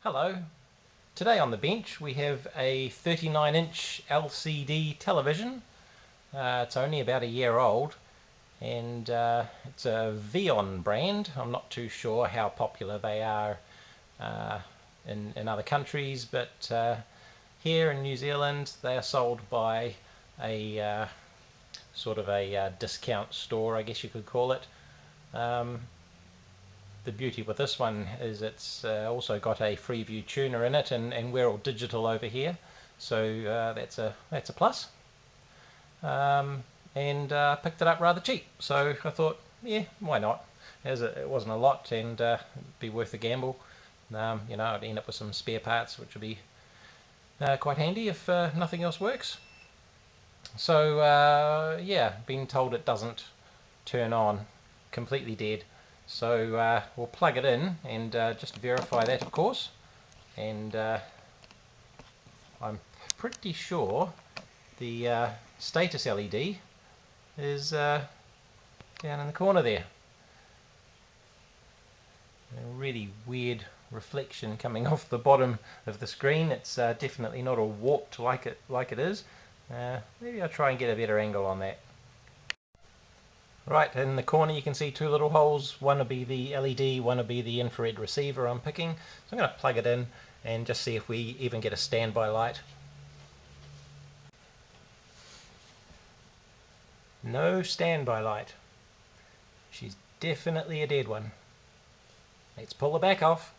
Hello. Today on the bench we have a 39-inch LCD television. It's only about a year old, and it's a Veon brand. I'm not too sure how popular they are in other countries, but here in New Zealand they are sold by a sort of a discount store, I guess you could call it. The beauty with this one is it's also got a Freeview tuner in it, and we're all digital over here, so that's a plus. And picked it up rather cheap, so I thought, yeah, why not? As it wasn't a lot, and it'd be worth a gamble. You know, I'd end up with some spare parts, which would be quite handy if nothing else works. So yeah, been told it doesn't turn on, completely dead. So we'll plug it in and just verify that, of course. And I'm pretty sure the status LED is down in the corner there. A really weird reflection coming off the bottom of the screen. It's definitely not all warped like it is. Maybe I'll try and get a better angle on that. Right, in the corner you can see two little holes. One will be the LED, one will be the infrared receiver I'm picking. So I'm going to plug it in and just see if we even get a standby light. No standby light. She's definitely a dead one. Let's pull the back off.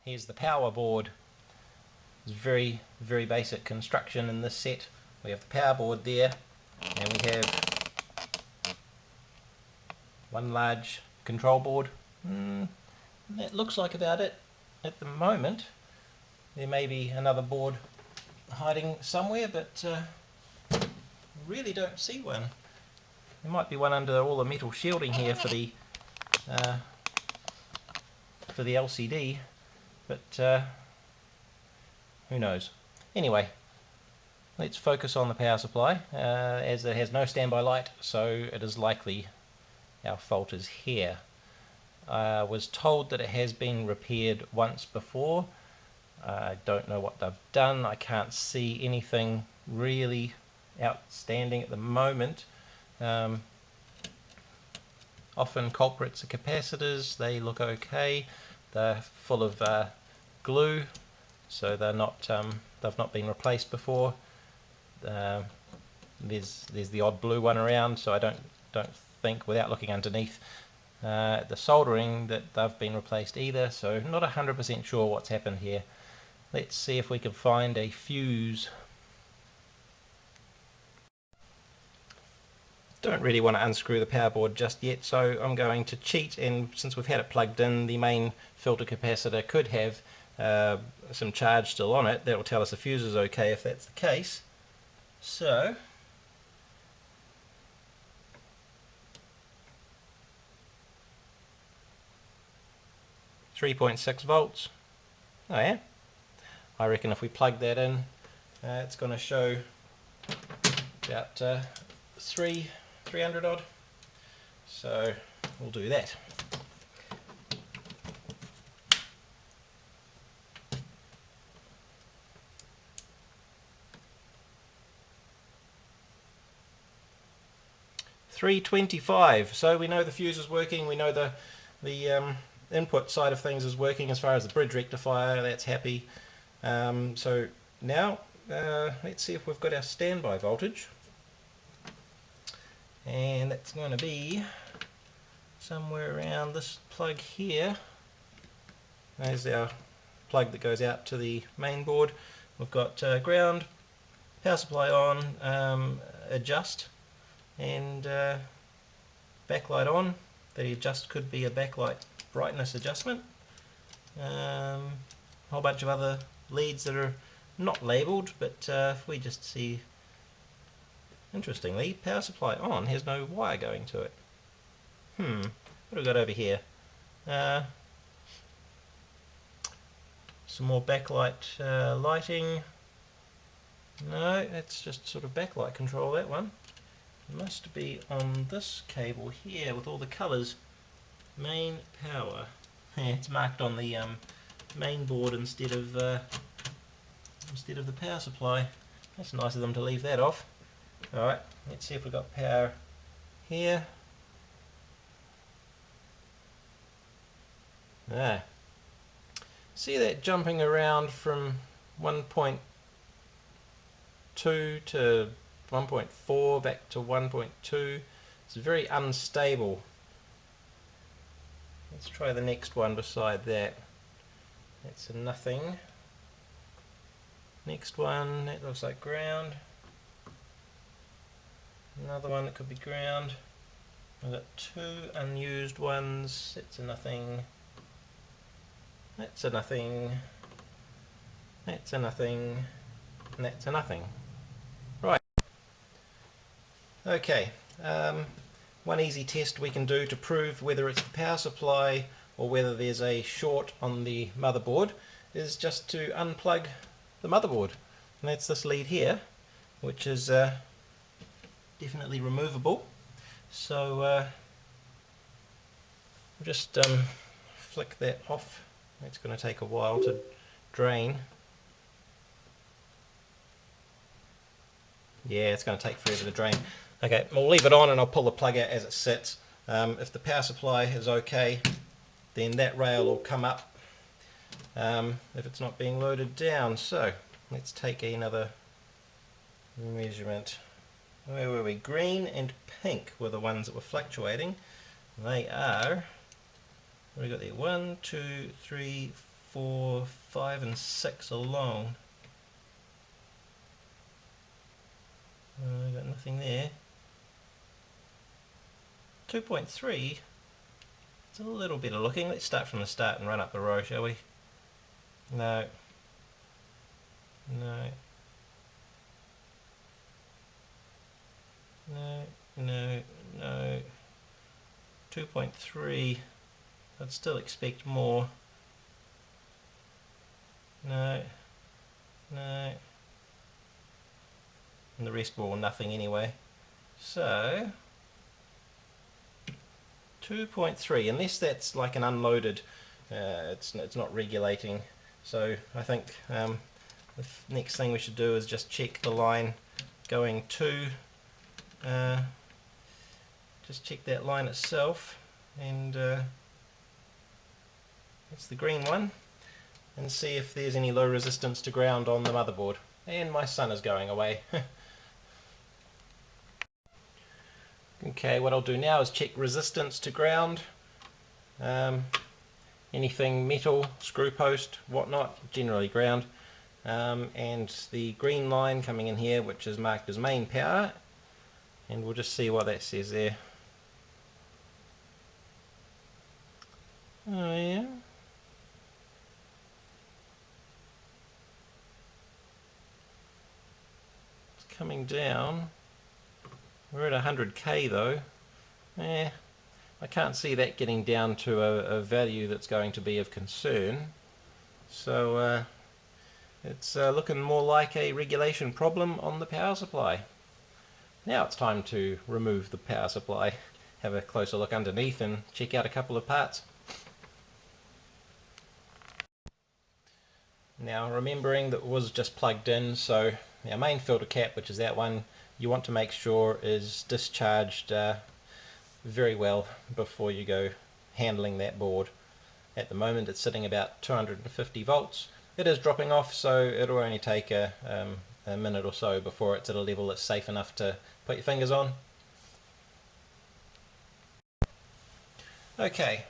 Here's the power board. It's very, very basic construction in this set. We have the power board there, and we have one large control board. That looks like about it at the moment. There may be another board hiding somewhere, but really don't see one. There might be one under all the metal shielding here for the LCD, but who knows. Anyway, let's focus on the power supply, as it has no standby light, so it is likely our fault is here. I was told that it has been repaired once before. I don't know what they've done. I can't see anything really outstanding at the moment. Often culprits are capacitors. They look okay. They're full of glue, so they're not they've not been replaced before. There's the odd blue one around, so I don't think, without looking underneath the soldering, that they've been replaced either, so not 100% sure what's happened here. Let's see if we can find a fuse. Don't really want to unscrew the power board just yet, so I'm going to cheat, and since we've had it plugged in, the main filter capacitor could have some charge still on it. That will tell us the fuse is okay if that's the case. So 3.6 volts. Oh yeah, I reckon if we plug that in, it's going to show about 300 odd, so we'll do that. $325, so we know the fuse is working, we know the input side of things is working as far as the bridge rectifier. That's happy. So now let's see if we've got our standby voltage, and that's going to be somewhere around this plug here. There's our plug that goes out to the main board. We've got ground, power supply on, adjust, and backlight on. The adjust could be a backlight brightness adjustment. A whole bunch of other leads that are not labelled, but if we just see, interestingly, power supply on has no wire going to it. What have we got over here? Some more backlight lighting. No, that's just sort of backlight control, that one. It must be on this cable here with all the colours. Main power. Yeah, it's marked on the main board instead of the power supply. That's nice of them to leave that off. Alright, let's see if we've got power here. See that jumping around from 1.2 to 1.4 back to 1.2. It's very unstable. Let's try the next one beside that. That's a nothing. Next one, that looks like ground. Another one that could be ground. We've got two unused ones. That's a nothing. That's a nothing. That's a nothing. And that's a nothing. Right. Okay. One easy test we can do to prove whether it's the power supply or whether there's a short on the motherboard is just to unplug the motherboard. And that's this lead here, which is definitely removable. So we'll just flick that off. It's going to take a while to drain. Yeah, it's going to take forever to drain. Okay, we'll leave it on and I'll pull the plug out as it sits. If the power supply is okay, then that rail will come up if it's not being loaded down. So let's take another measurement. Where were we? Green and pink were the ones that were fluctuating. They are, what have we got there? 1, 2, 3, 4, 5 and 6 along. We've got nothing there. 2.3, it's a little bit of looking. Let's start from the start and run up the row, shall we? No. No. No, no, no. 2.3, I'd still expect more. No, no. And the rest were all nothing anyway. So 2.3, unless that's like an unloaded, it's not regulating. So I think the next thing we should do is just check the line going to, just check that line itself, and that's the green one, and see if there's any low resistance to ground on the motherboard. And my sun is going away. Okay, what I'll do now is check resistance to ground. Anything metal, screw post, whatnot, generally ground. And the green line coming in here, which is marked as main power, and we'll just see what that says there. Oh yeah. It's coming down. We're at 100k though. I can't see that getting down to a value that's going to be of concern. So it's looking more like a regulation problem on the power supply. Now it's time to remove the power supply, have a closer look underneath and check out a couple of parts. Now remembering that it was just plugged in, so our main filter cap, which is that one, you want to make sure is discharged very well before you go handling that board. At the moment it's sitting about 250 volts. It is dropping off, so it'll only take a minute or so before it's at a level that's safe enough to put your fingers on. Okay,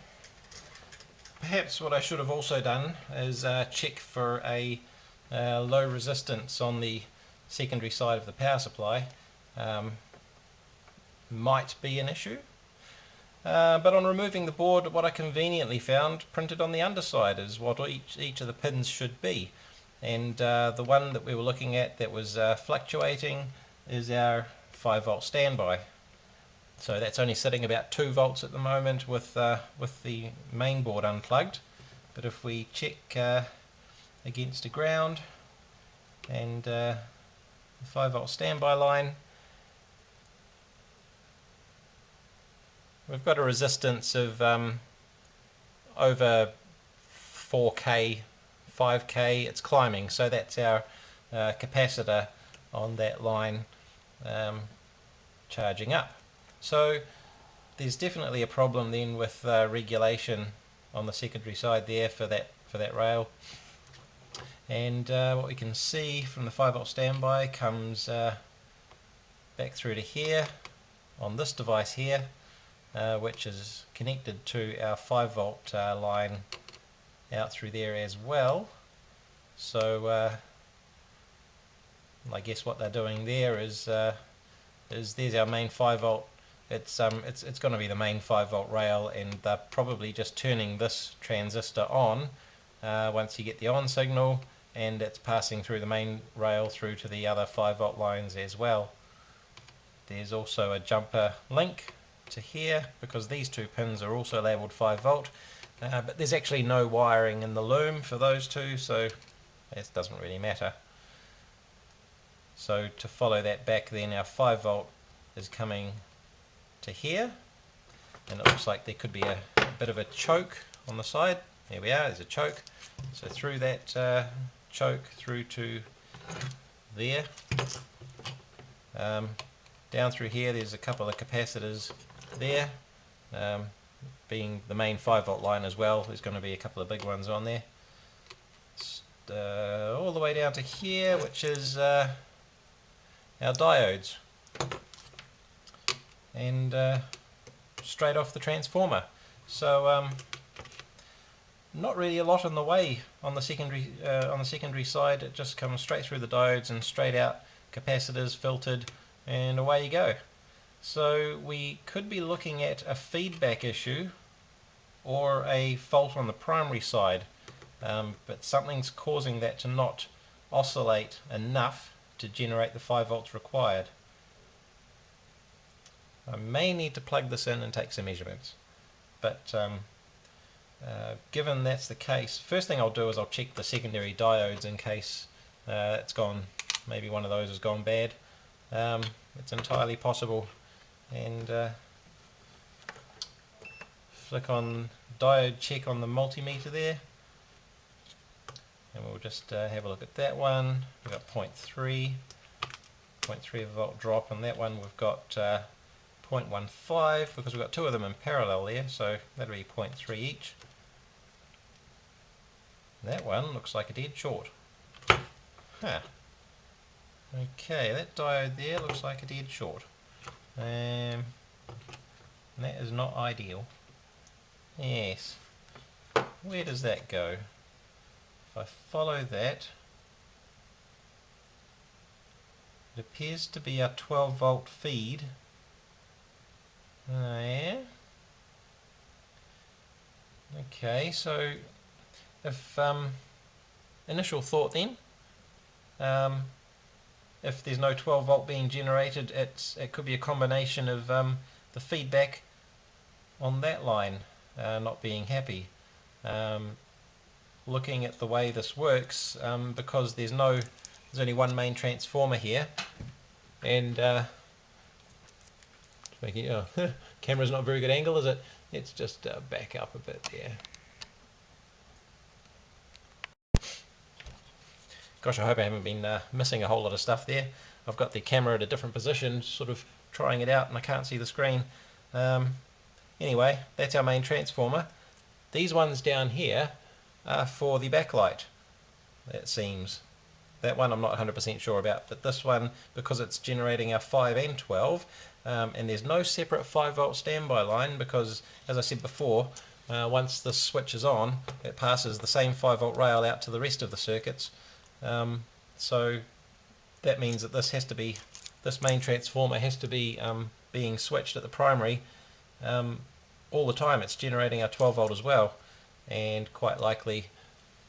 perhaps what I should have also done is check for a low resistance on the secondary side of the power supply. Might be an issue, but on removing the board, what I conveniently found printed on the underside is what each of the pins should be, and the one that we were looking at that was fluctuating is our 5 volt standby. So that's only sitting about 2 volts at the moment with the main board unplugged. But if we check against the ground and the 5 volt standby line, we've got a resistance of over 4k 5k, it's climbing, so that's our capacitor on that line charging up. So there's definitely a problem then with regulation on the secondary side there for that rail. And what we can see from the 5 volt standby comes back through to here on this device here, which is connected to our 5 volt line out through there as well. So I guess what they're doing there is there's our main 5 volt. It's going to be the main 5 volt rail, and they're probably just turning this transistor on once you get the on signal, and it's passing through the main rail through to the other 5 volt lines as well. There's also a jumper link to here because these two pins are also labelled 5 volt, but there's actually no wiring in the loom for those two, so it doesn't really matter. So to follow that back then, our 5 volt is coming to here, and it looks like there could be a bit of a choke on the side. There we are, there's a choke. So through that choke through to there. Down through here there's a couple of capacitors there, being the main 5 volt line as well. There's going to be a couple of big ones on there. All the way down to here, which is our diodes, and straight off the transformer. So not really a lot in the way on the secondary side. It just comes straight through the diodes and straight out, capacitors filtered, and away you go. So we could be looking at a feedback issue or a fault on the primary side, but something's causing that to not oscillate enough to generate the 5 volts required. I may need to plug this in and take some measurements, but given that's the case, first thing I'll do is I'll check the secondary diodes in case it's gone, maybe one of those has gone bad. It's entirely possible. And flick on Diode Check on the multimeter there, and we'll just have a look at that one. We've got 0.3 volt drop, and that one we've got 0.15 because we've got two of them in parallel there, so that'll be 0.3 each. That one looks like a dead short. Huh. Okay, that diode there looks like a dead short. And that is not ideal. Yes. Where does that go? If I follow that, it appears to be a 12 volt feed. Yeah. Okay, so if initial thought then, if there's no 12 volt being generated, it could be a combination of the feedback on that line not being happy. Looking at the way this works, because there's only one main transformer here, and camera's not a very good angle, is it? Let's just back up a bit there. Gosh, I hope I haven't been missing a whole lot of stuff there. I've got the camera at a different position, sort of trying it out, and I can't see the screen. Anyway, that's our main transformer. These ones down here are for the backlight, it seems. That one I'm not 100% sure about, but this one, because it's generating our 5 and 12, and there's no separate 5 volt standby line, because, as I said before, once this switch is on, it passes the same 5 volt rail out to the rest of the circuits. So that means that this main transformer has to be being switched at the primary all the time. It's generating our 12 volt as well, and quite likely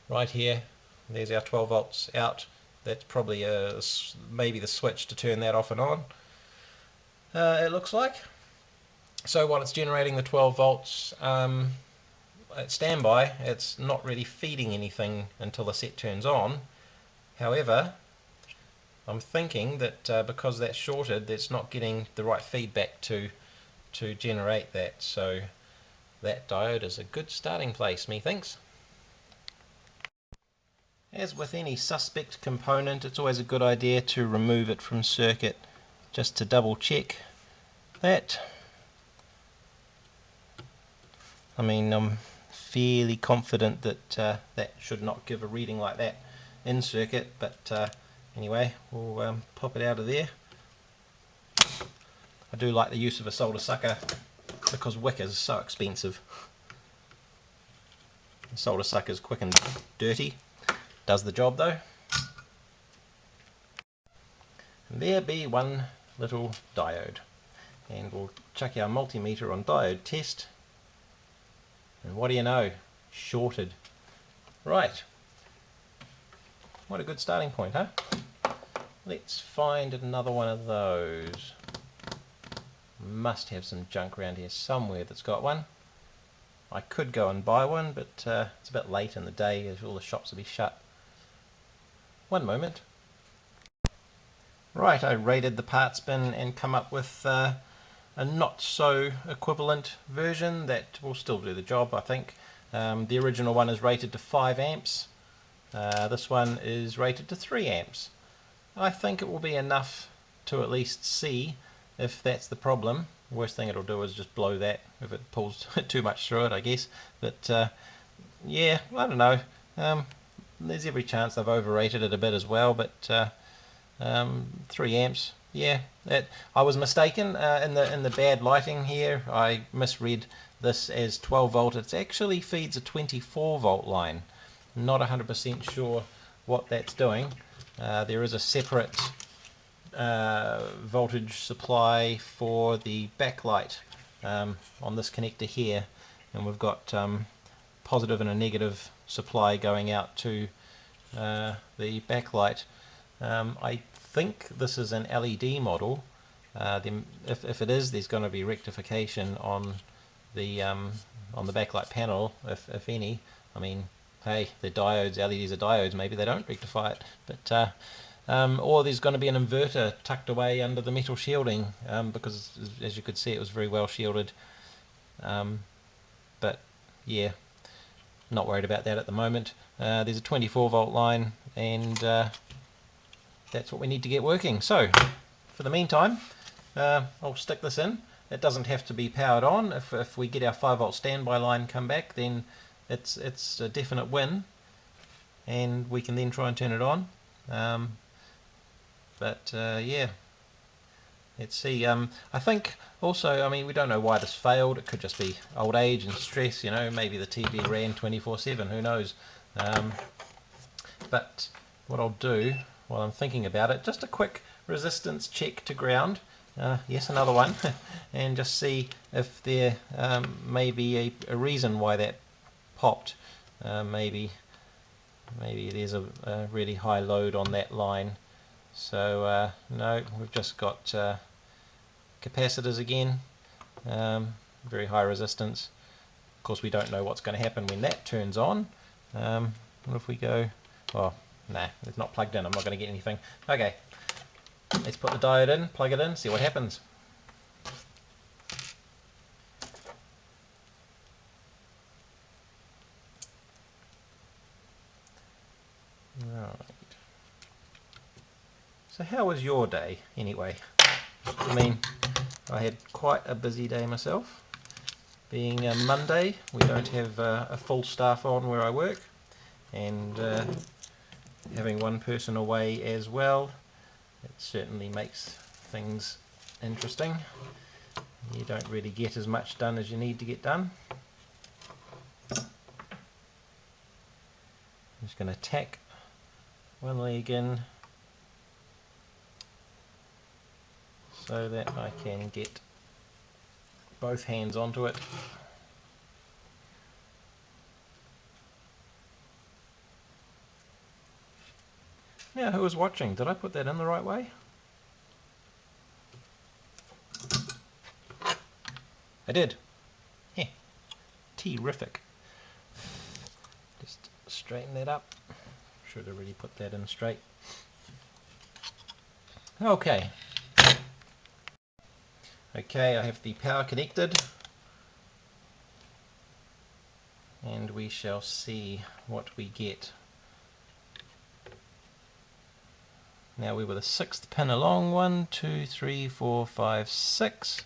right here there's our 12 volts out. That's probably maybe the switch to turn that off and on, it looks like. So while it's generating the 12 volts at standby, it's not really feeding anything until the set turns on. However, I'm thinking that because that's shorted, it's not getting the right feedback to generate that. So that diode is a good starting place, methinks. as with any suspect component, it's always a good idea to remove it from circuit just to double check that. I mean, I'm fairly confident that that should not give a reading like that in circuit, but anyway, we'll pop it out of there. I do like the use of a solder sucker because wick is so expensive. The solder sucker is quick and dirty, does the job though. And there be one little diode, and we'll chuck our multimeter on diode test, and what do you know, shorted. Right, what a good starting point, huh? Let's find another one of those. Must have some junk around here somewhere that's got one. I could go and buy one, but it's a bit late in the day as all the shops will be shut. One moment. Right, I raided the parts bin and come up with a not so equivalent version that will still do the job, I think. The original one is rated to 5 amps. This one is rated to 3 amps. I think it will be enough to at least see if that's the problem. The worst thing it'll do is just blow that if it pulls too much through it, I guess. But yeah, I don't know. There's every chance they've overrated it a bit as well, but 3 amps, yeah, I was mistaken in the bad lighting here. I misread this as 12 volt. It actually feeds a 24 volt line. Not 100% sure what that's doing. There is a separate voltage supply for the backlight on this connector here, and we've got positive and a negative supply going out to the backlight. I think this is an LED model. If it is, there's going to be rectification on the backlight panel, if any. I mean, hey, they're diodes, LEDs are diodes, maybe they don't rectify it, but or there's going to be an inverter tucked away under the metal shielding, because as you could see, it was very well shielded. But yeah, not worried about that at the moment. There's a 24 volt line, and that's what we need to get working. So for the meantime, I'll stick this in. It doesn't have to be powered on. If we get our 5 volt standby line come back, then it's a definite win, and we can then try and turn it on. But yeah, let's see. I think also, I mean, we don't know why this failed. It could just be old age and stress, you know. Maybe the TV ran 24/7, who knows. But what I'll do while I'm thinking about it, just a quick resistance check to ground. Yes, another one. And just see if there may be a reason why that popped. Maybe there's a really high load on that line. So no, we've just got capacitors again, very high resistance. Of course, we don't know what's going to happen when that turns on. What if we go, oh nah, it's not plugged in, I'm not going to get anything. Okay, let's put the diode in, plug it in, see what happens. Right. So how was your day anyway? I mean, I had quite a busy day myself. Being a Monday, we don't have a full staff on where I work, and having one person away as well, it certainly makes things interesting. You don't really get as much done as you need to get done. I'm just going to tack one leg in so that I can get both hands onto it. Now, who was watching? Did I put that in the right way? I did. Yeah. Terrific. Just straighten that up. Should have really put that in straight. Okay. Okay, I have the power connected, and we shall see what we get. Now we were the 6th pin along. 1, 2, 3, 4, 5, 6.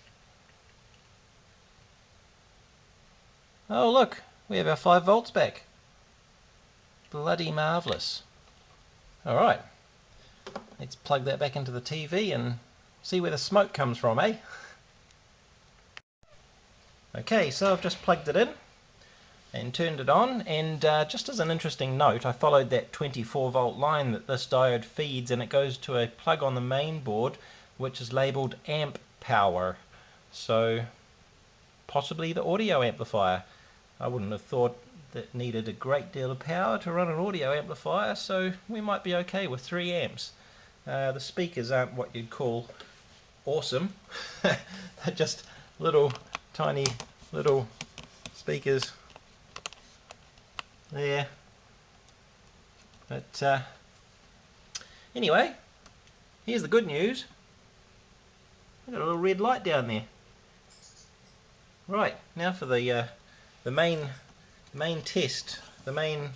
Oh look, we have our 5 volts back. Bloody marvellous. Alright, let's plug that back into the TV and see where the smoke comes from, eh? Okay, so I've just plugged it in and turned it on, and just as an interesting note, I followed that 24 volt line that this diode feeds, and it goes to a plug on the main board which is labelled amp power, so possibly the audio amplifier. I wouldn't have thought that needed a great deal of power to run an audio amplifier, so we might be okay with 3 amps. The speakers aren't what you'd call awesome. They're just little tiny little speakers there, but anyway, here's the good news. We've got a little red light down there. Right, now for the main test, the main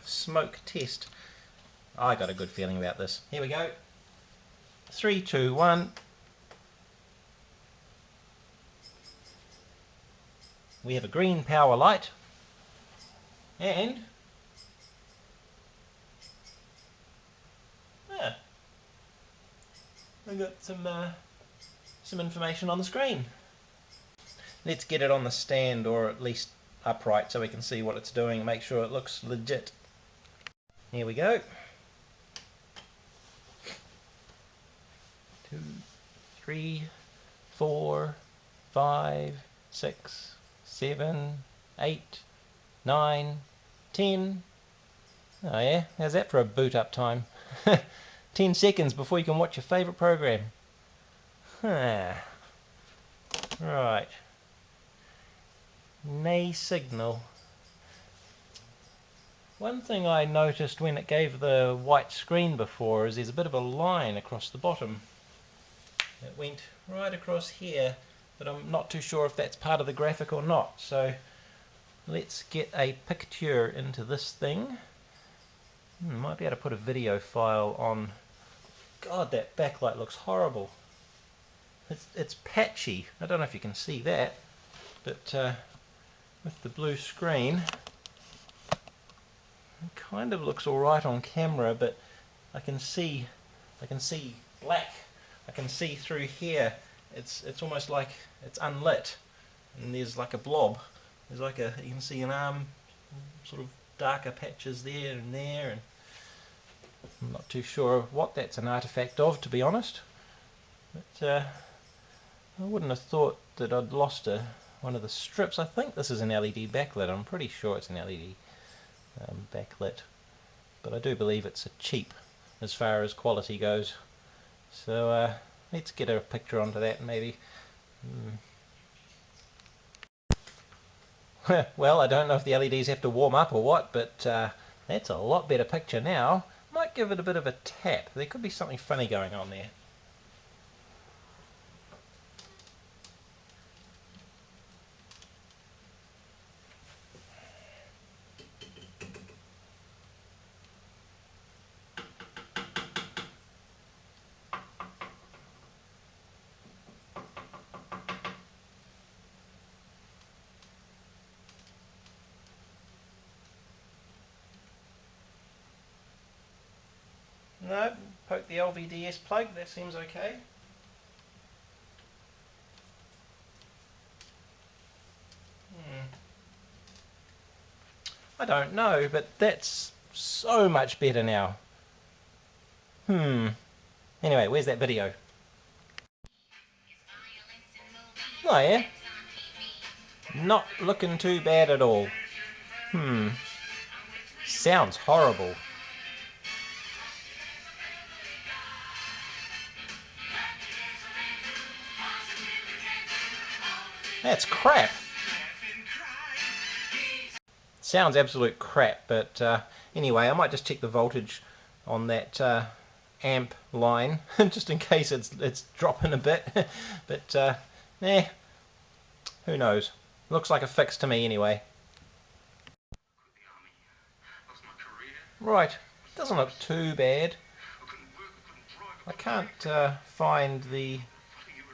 smoke test. I got a good feeling about this. Here we go. 3, 2, 1. We have a green power light, and I've got some information on the screen. Let's get it on the stand, or at least upright, so we can see what it's doing and make sure it looks legit. Here we go. 2, 3, 4, 5, 6, 7, 8, 9, 10. Oh yeah, how's that for a boot up time? 10 seconds before you can watch your favourite program. Right. Nay signal. One thing I noticed when it gave the white screen before is there's a bit of a line across the bottom. It went right across here, but I'm not too sure if that's part of the graphic or not. So let's get a picture into this thing. Might be able to put a video file on. God, that backlight looks horrible. It's patchy. I don't know if you can see that, but with the blue screen, it kind of looks alright on camera, but I can see black. I can see through here. It's almost like it's unlit, and there's like a blob. There's like you can see an arm, sort of darker patches there and there, and I'm not too sure what that's an artifact of, to be honest. But I wouldn't have thought that I'd lost one of the strips. I think this is an LED backlit. I'm pretty sure it's an LED backlit, but I do believe it's a cheap as far as quality goes. So let's get a picture onto that maybe. Well, I don't know if the LEDs have to warm up or what, but that's a lot better picture now. Might give it a bit of a tap. There could be something funny going on there. No, poke the LVDS plug, that seems okay. I don't know, but that's so much better now. Anyway, where's that video? Oh yeah. Not looking too bad at all. Sounds horrible. That's crap. Sounds absolute crap, but anyway, I might just check the voltage on that amp line just in case it's dropping a bit. But who knows? Looks like a fix to me anyway. Right, doesn't look too bad. I can't find the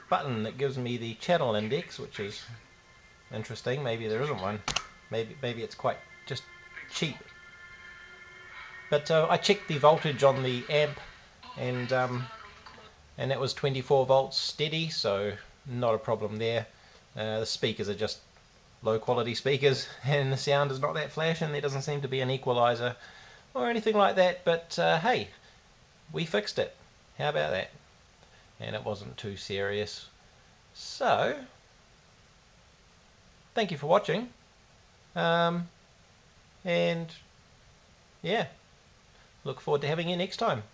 button that gives me the channel index, which is interesting. Maybe there isn't one. Maybe it's quite just cheap. But I checked the voltage on the amp, and it was 24 volts steady, so not a problem there. The speakers are just low quality speakers, and the sound is not that flash, and there doesn't seem to be an equalizer or anything like that. But hey, we fixed it. How about that? And it wasn't too serious. So thank you for watching, and yeah, look forward to having you next time.